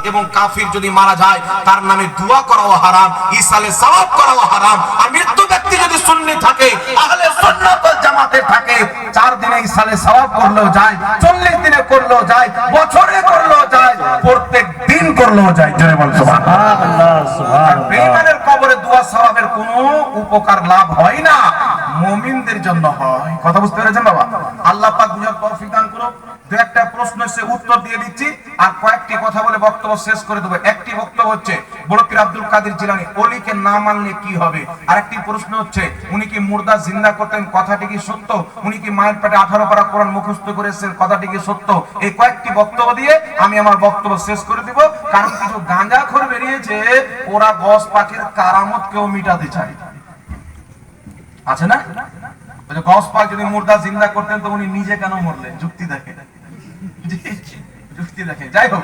এবং কাফির যদি মারা যায় তার নামে দোয়া করাও হারাম, ইসালে সওয়াব করাও হারাম। আর মৃত্যু ব্যক্তি যদি সুন্নি থাকে, আহলে সুন্নাত ওয়াল জামাতে থাকে, 4 দিনে ইসালে সওয়াব করলেও যায়, 40 দিনে করলেও যায়, বছরে করলেও যায়, প্রত্যেক দিন করলেও যায়। জোরে বল সুবহানাল্লাহ। সুবহানাল্লাহ। বেঈমানের কবরে দোয়া সওয়াবের কোনো উপকার লাভ হয় না, মুমিনদের জন্য হয়। কথা বুঝতে পেরেছেন বাবা? আল্লাহ পাক বুঝার তৌফিক দান করুন। দু একটা প্রশ্ন এসে উত্তর দিয়ে দিচ্ছি আর কয়েকটি কথা বলে বক্তব্য শেষ করে দেব। একটি বক্তব্য হচ্ছে বড় পীর আব্দুল কাদের জিলানী ওলিকে না মানলে কি হবে। আর একটি প্রশ্ন হচ্ছে উনি কি মুর্দা জিন্দা করতেন, কথাটি কি সত্য? উনি কি মায়ের পেটে 18 পারা কোরআন মুখস্থ করেছেন, কথাটি কি সত্য? এই কয়েকটি বক্তব্য দিয়ে আমি আমার বক্তব্য শেষ করে দিব। কারণ কিছু গাঁজাখোর বেরিয়েছে, ওরা গস পাখির কারামত কেউ মিটাতে চায়, আছে না? গস পাক যদি মুর্দা জিন্দা করতেন তো উনি নিজে কেন মরলেন? যুক্তি দেখে, যুক্তি দেখে। যাই হোক,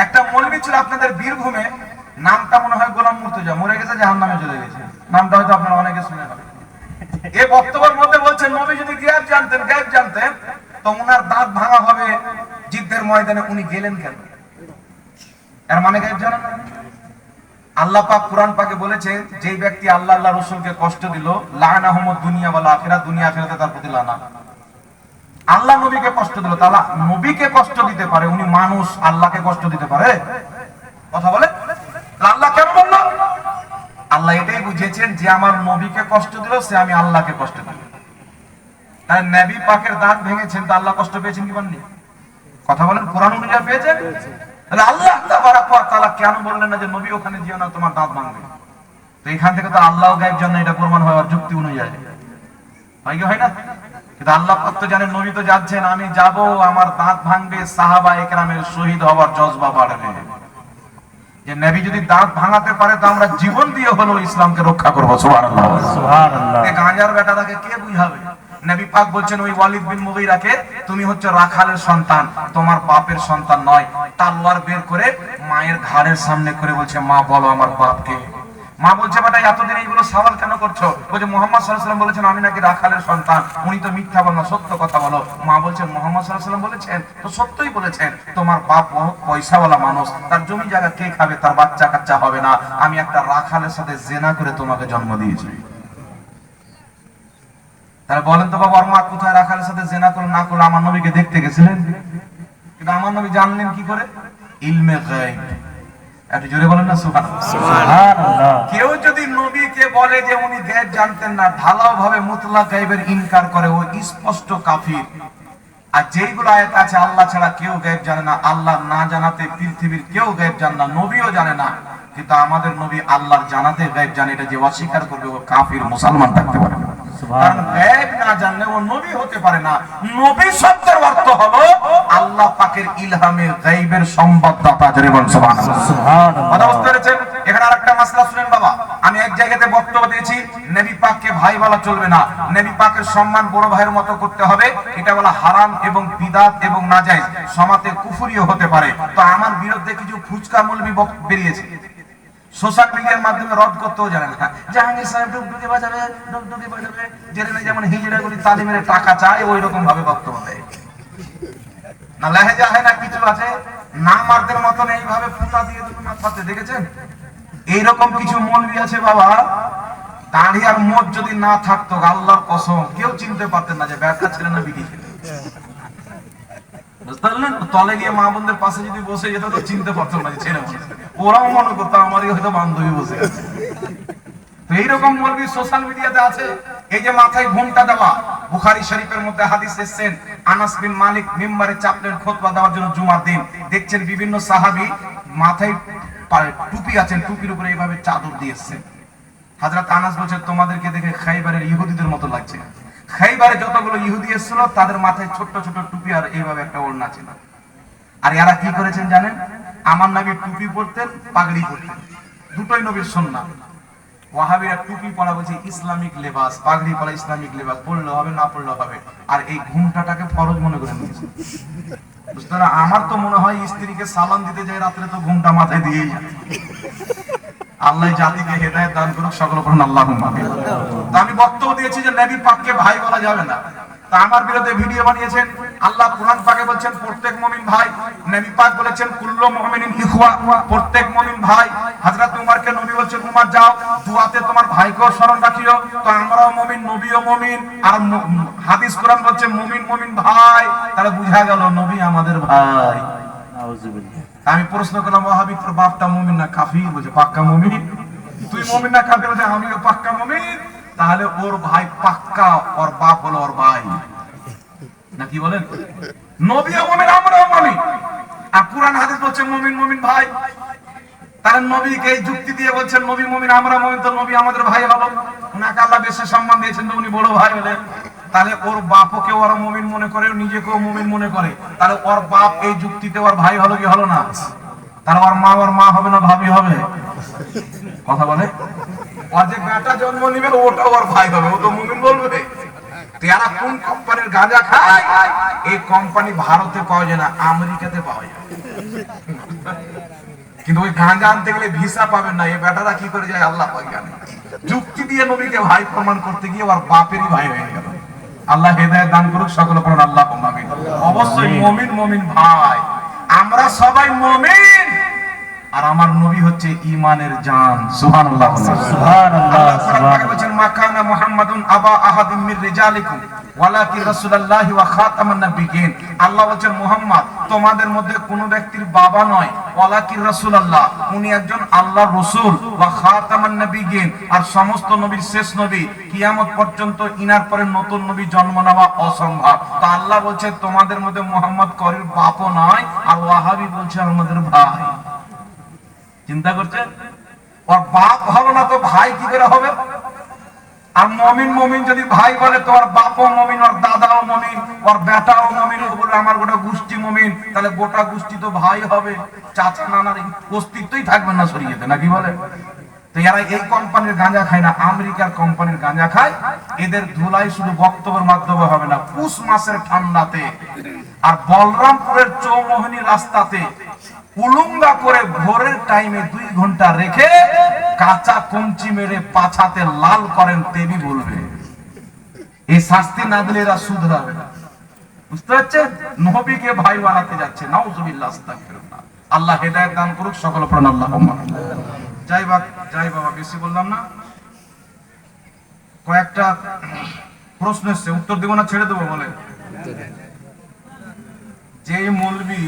একটা মৌলবী ছিল আপনাদের বীরভূমে, নামটা মনে হয় গোলাম মুর্তজা, মরে গেছে, জাহান্নামে চলে গেছে। নামটা হয়তো আপনারা অনেকে শুনে হবে। এই বক্তব্যের মধ্যে বলছেন নবী যদি গায়েব জানতেন তো উনার দাঁত ভাঙা হবে যুদ্ধের ময়দানে, উনি গেলেন কেন? এর মানে গায়েব জানেন না? আল্লাহ পাক কোরআন পাকে বলেছেন যে ব্যক্তি আল্লাহ আল্লাহ রাসূলকে কষ্ট দিল, লানাহুমুদ দুনিয়া ওয়াল আখিরাত, দুনিয়া আখিরাতে তার প্রতি লানাত। আল্লাহ নবীকে কষ্ট দিল, তাহলে নবীকে কষ্ট দিতে পারে, উনি মানুষ, আল্লাহকে কষ্ট দিতে পারে? কথা বলে আল্লাহ কেন বলল? আল্লাহ এটাই বুঝিয়েছেন যে আমার নবীকে কষ্ট দিল সে আমি আল্লাহকে কষ্ট দিল। তাই নবী পাকের দাঁত ভেঙেছেন তো আল্লাহ কষ্ট পেয়েছেন কি পাননি? কথা বলেন, কোরআন অনুযায়ী পেয়েছেন? তাহলে আল্লাহ তাবারাক ওয়া তাআলা কেন বললেন না যে নবী ওখানে যেও না, তোমার দাঁত ভাঙবে? তো এখান থেকে তো আল্লাহও গায়েব জানেন, এটা প্রমাণ হয় আর যুক্তি অনুযায়ী হয় না? কিন্তু আল্লাহ পাক তো জানেন নবী তো যাচ্ছেন, আমি যাব, আমার দাঁত ভাঙবে, সাহাবা একরামের শহীদ হওয়ার জজবা বাড়বে। যে নবী যদি দাঁত ভাঙাতে পারে তো আমরা জীবন দিয়ে হলো ইসলামকে রক্ষা করব। সুবহানাল্লাহ, সুবহানাল্লাহ। এই গাঁজার বেটাটাকে কে বুঝাবে? নবী পাক বলছেন ওই ওয়ালিদ বিন মুগীরাকে, তুমি হচ্ছে রাখালের সন্তান, তোমার বাপের সন্তান নয়। তলোয়ার বের করে মায়ের ঘাড়ের সামনে করে বলছে, মা বলো আমার বাপকে। মা বলছে, বেটা এতদিন এইগুলো সওয়াল কেন করছো? বলছে মুহাম্মদ সাল্লাল্লাহু আলাইহি ওয়াসাল্লাম বলেছেন আমি নাকি রাখালের সন্তান, উনি তো মিথ্যা বলেন না, সত্য কথা বলো। মা বলছে মুহাম্মদ সাল্লাল্লাহু আলাইহি ওয়াসাল্লাম বলেছেন তো সত্যই বলেছেন, তোমার বাপ বহুত পয়সাওয়ালা মানুষ, তার জমি জায়গা কে খাবে, তার বাচ্চা কাচ্চা হবে না, আমি একটা রাখালের সাথে জিনা করে তোমাকে জন্ম দিয়েছি। তাহলে বলেন তো বাবা, মা কোথায় রাখালের সাথে জিনা করে না করলে আমার নবীকে দেখতে গেছিলেন? কিন্তু আমার নবী জানলেন কি করে? ইলমে গায়ব। একটু জোরে বলেন না সুবহানাল্লাহ। কেউ যদি নবীকে বলে যে উনি গায়ব জানতেন না, ঢালাও ভাবে মুতলাক গায়বের ইনকার করে, ও স্পষ্ট কাফির। আর যেইগুলো আয়াত আছে আল্লাহ ছাড়া কেউ গায়ব জানে না, আল্লাহ না জানাতে পৃথিবীর কেউ গায়ব জানে না, নবীও জানে না। কিন্তু আমাদের নবী আল্লাহর জানাতে গায়ব জানে, এটা যে অস্বীকার করবে ও কাফির, মুসলমান থাকতে পারে না। কারণ গায়ব না জানলে ও নবী হতে পারে না। নবী শব্দের অর্থ হলো আল্লাহ পাকের ইলহামে গায়বের সংবাদদাতা। জোরে বলেন সুবহানাল্লাহ, সুবহানাল্লাহ। কথা বুঝতে পেরেছেন? এখানে আরেকটা মাসলা শুনেন বাবা, আমি এক জায়গাতে বক্তব্য দিয়েছি নবী পাককে ভাই বলা চলবে না, নবী পাকের সম্মান বড় ভাইয়ের মতো করতে হবে, এটা বলা হারাম এবং বিদআত এবং নাজায়েজ, সমাতে কুফরিও হতে পারে। তো আমার বিরুদ্ধে কিছু ফুচকা মৌলবি বেরিয়েছে, সোশ্যাল মিডিয়ার মাধ্যমে রদ করতেও জানেন না। জাহাঙ্গীর সাহেব ডুগডুগি বাজাবে, ডুগডুগি বাজাবে, যেমন হিজড়াগুলি তালি মেরে টাকা চায় ওই রকম ভাবে বক্তব্য দেয়। না লেহেজা হয় না, কিছু আছে না মারদের মতন এইভাবে ফুটা দিয়ে দুটো মাথাতে, দেখেছেন? এইরকম কিছু মৌলবি আছে বাবা, দাড়ি আর মোট যদি না থাকতো আল্লাহর কসম কেউ চিনতে পারতেন না যে ব্যাটা ছেলে না বিড়ি খেলে। তলে গিয়ে মা বোনদের পাশে যদি বসে যেত তো চিনতে পারতো না যে ছেলে মানুষ। ওরাও মনে করতো আমারই হয়তো বান্ধবী বসে আছে। এইরকম মৌলবি সোশ্যাল মিডিয়াতে আছে। এই যে মাথায় ঘুমটা দেওয়া, বুখারী শরীফের মধ্যে হাদিস এসেছেন, আনাস বিন মালিক মিম্বারে চাপলেন খুতবা দেওয়ার জন্য জুমার দিন, দেখছেন বিভিন্ন সাহাবী মাথায় টুপি আছেন, টুপির উপরে এইভাবে চাদর দিয়েছেন। হযরত আনাস বলছেন তোমাদেরকে দেখে খাইবারের ইহুদিদের মতো লাগছে। খাইবারে যতগুলো ইহুদি এসেছিল তাদের মাথায় ছোট ছোট টুপি আর এইভাবে একটা ওড়না ছিল। আর এরা কি করেছেন জানেন? আমার নবী টুপি পরতেন, পাগড়ি পরতেন, দুটোই নবীর সুন্নাহ। ওয়াহাবিরা টুপি পরা বলছে ইসলামিক লেবাস, পাগড়ি পরা ইসলামিক লেবাস, পড়লে হবে না পড়লে হবে, আর এই ঘুমটাটাকে ফরজ মনে করে নিয়েছে। বুঝতে না? আমার তো মনে হয় স্ত্রীকে সালাম দিতে যায় রাত্রে তো ঘুমটা মাথায় দিয়েই যায়। আল্লাহ জাতিকে হেদায়েত দান করুক, সকল পড়ুন আল্লাহুম্মা আমিন। তো আমি বক্তব্য দিয়েছি যে নবী পাককে ভাই বলা যাবে না। তা আমার বিরুদ্ধে ভিডিও বানিয়েছেন। আল্লাহ কোরআন পাকে বলছেন প্রত্যেক মুমিন ভাই, নবী পাক বলেছেন কুল্লু মুমিনিন ইখওয়া, প্রত্যেক মুমিন ভাই। হযরত উমরকে নবী বলছেন উমর যাও দুআতে তোমার ভাইকেও স্মরণ রাখিও। তো আমরাও মুমিন, নবীও মুমিন, আর হাদিস কোরআন বলছে মুমিন মুমিন ভাই, তাহলে বুঝা গেল নবী আমাদের ভাই। নাউজুবিল্লাহ। আমি প্রশ্ন করলাম ওয়াহাবি তোর বাপটা মুমিন না কাফির? বলছে পাক্কা মুমিন। তুই মুমিন না কাফির? বলছে আমিও পাক্কা মুমিন। তাহলে ওর ভাই পাক্কা, ওর বাপ হলো ওর ভাই, নাকি বলেন? নবীও মুমিন আমরাও মুমিন, আর কুরআন হাদিস বলছে মুমিন মুমিন ভাই। তাহলে নবীকে এই যুক্তি দিয়ে বলছেন নবী মুমিন আমরা মুমিন, তো নবী আমাদের ভাই হলো। উনাকে আল্লাহ বেশি সম্মান দিয়েছেন তো উনি বড় ভাই হলেন। তাহলে ওর বাপকে ওরা মুমিন মনে করে, নিজেকেও মুমিন মনে করে, তাহলে ওর বাপ এই যুক্তিতে ওর ভাই হলো কি হলো না? তাহলে ওর মা হবে না ভাবি হবে? কথা বলে। ওর যে বেটা জন্ম নিবে ওটা ওর ভাই হবে, ও তো মুমিন বলবে। এরা কোন কোম্পানির গাঁজা খায়? এই কোম্পানি ভারতে পাওয়া যায় না, আমেরিকাতে পাওয়া যায়। কিন্তু ওই গাঁজা আনতে গেলে ভিসা পাবেন না। এই বেটারা কি করে যায় আল্লাহ পাক জানে। যুক্তি দিয়ে নবীকে ভাই প্রমাণ করতে গিয়ে ওর বাপেরই ভাই হয়ে গেল। আল্লাহ হেদায়েত দান করুক, সকলে পড়ুন আল্লাহুম্মা আমিন। অবশ্যই মুমিন মুমিন ভাই, আমরা সবাই মুমিন, আর আমার নবী হচ্ছে ঈমানের জান। সুবহানাল্লাহ সুবহানাল্লাহ। আল্লাহ কোরআন পাকে বলেছেন মাকানা মুহাম্মাদুন আবা আহাদিম মির রিজালিকুম ওয়ালাকিন রাসূলুল্লাহি ওয়া খাতামান নাবিয়্যিন। আল্লাহ বলেন মুহাম্মদ তোমাদের মধ্যে কোন ব্যক্তির বাবা নয়, ওয়ালাকিন রাসূলুল্লাহ উনি একজন আল্লাহর রাসূল, ওয়া খাতামান নাবিয়্যিন আর সমস্ত নবীর শেষ নবী। কিয়ামত পর্যন্ত ইনার পরে নতুন নবী জন্ম নেওয়া অসম্ভব। তো আল্লাহ বলছে তোমাদের মধ্যে মুহাম্মদ করির বাপও নয়, আর ওয়াহাবি বলছে আমাদের ভাই। চিন্তা করছেন? ওর বাপ হলো না তো ভাই কি করে হবে? আর মুমিন মুমিন যদি ভাই বলে তো ওর বাপও মুমিন, ওর দাদাও মুমিন, ওর বেটাও মুমিন, ও বলে আমার গোটা গোষ্ঠী মুমিন, তাহলে গোটা গোষ্ঠী তো ভাই হবে। চাচা নানার অস্তিত্বই থাকবে না শরীয়তে, নাকি বলে? তো এরা এই কোম্পানির গাঁজা খায় না, আমেরিকার কোম্পানির গাঁজা খায়। এদের ধুলাই শুধু বক্তব্যের মাধ্যমে হবে না, পুষ মাসের ঠান্ডাতে আর বলরামপুরের চৌমোহনী রাস্তাতে উলুঙ্গা করে ভোরের টাইমে 2 ঘন্টা রেখে কাঁচা কঞ্চি মেরে পাছাতে লাল করেন, দেবী বলবে। এই শাস্তি না দিলে এরা শুধরাবে না। বুঝতে পারছেন? নবীকে ভাই বানাতে যাচ্ছে। নাউজুবিল্লাহ, আস্তাগফিরুল্লাহ। আল্লাহ হেদায়েত দান করুক, সকলে পড়ুন আল্লাহুম্মা। যাই বাবা, বেশি বললাম না। কয়েকটা প্রশ্ন এসেছে, উত্তর দেব না ছেড়ে দেবো বলে? যে মৌলবি